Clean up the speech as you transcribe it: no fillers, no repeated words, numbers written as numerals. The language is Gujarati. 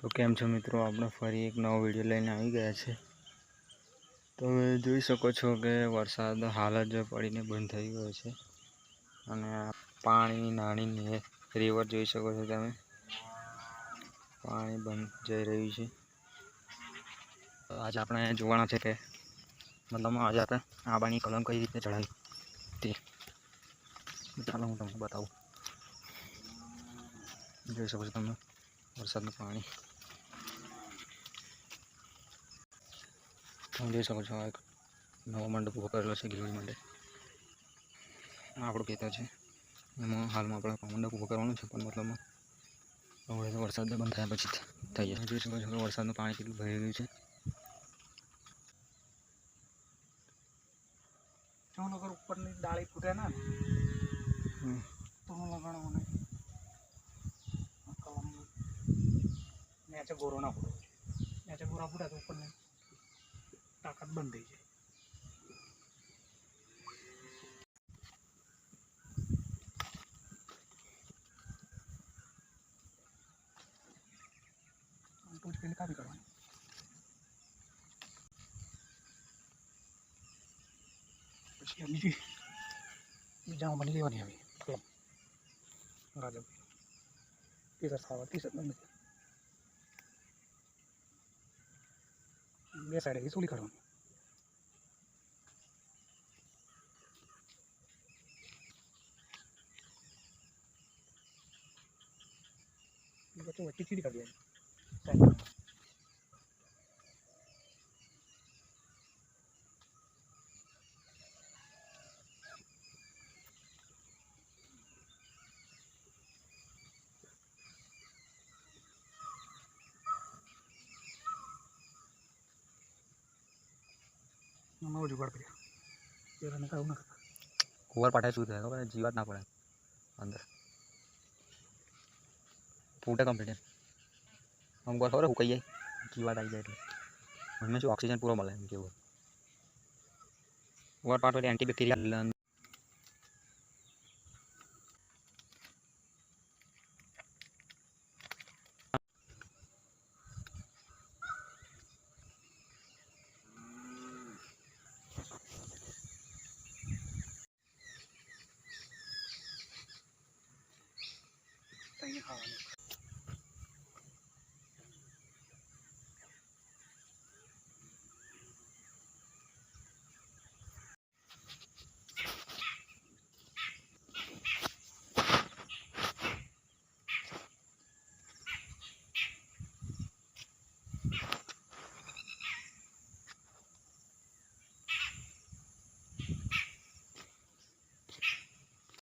તો કેમ છો મિત્રો, આપણે ફરી એક નવો વિડીયો લઈને આવી ગયા છે। તો હવે જોઈ શકો છો કે વરસાદ હાલ જ પડીને બંધ થઈ ગયો છે અને પાણી નાની રિવર જોઈ શકો છો તમે, પાણી બંધ જઈ રહ્યું છે। આજે આપણે જોવાના છે કે મતલબ આજે આપણે આંબાની કલમ કઈ રીતે ચડાવી તે ચાલો હું તમને બતાવું। જોઈ શકો છો તમે વરસાદનું પાણી, તમે જોઈ શકો છો આ એક નવો મંડપ ઊભો કરેલો છે ગીરડી માટે। આપણું ખેતર છે, એમાં હાલમાં આપણે મંડપ ઊભો કરવાનું છે, પણ મતલબમાં હવે વરસાદ બંધ થયા પછી થઈ જશે। જોઈ શકો છો કે વરસાદનું પાણી કેટલું ભરી રહ્યું છે। अगर ऊपर नहीं डाली फूटे ना तो लगाना होना नीचे गोरो ना फूटे, नीचे गोरा फूटा तो ऊपर नहीं ताकत बंद थी जाए। टूच के लिखा भी करवाना પછી બીજા બની લેવાની આવી કલમ રાજા ટીશર્ટ ખાવા ટીશર્ટ નથી બે સાઈડે સોલી કાઢવાની। વચ્ચે વચ્ચે ચીડી કાઢી नवा जुगाड़ कर ओवर पाठा शू થાય ખબર જીવાત ના પડે અંદર ફૂટે કમ્પ્લીટ हम को खबर हुई जाए जीवात आई जाए उनमें जो ऑक्सीजन पूरा મળે એમ કેવું ઓવર પાર્ટ વાળી એન્ટીબેક્ટેરિयल तैयार खावा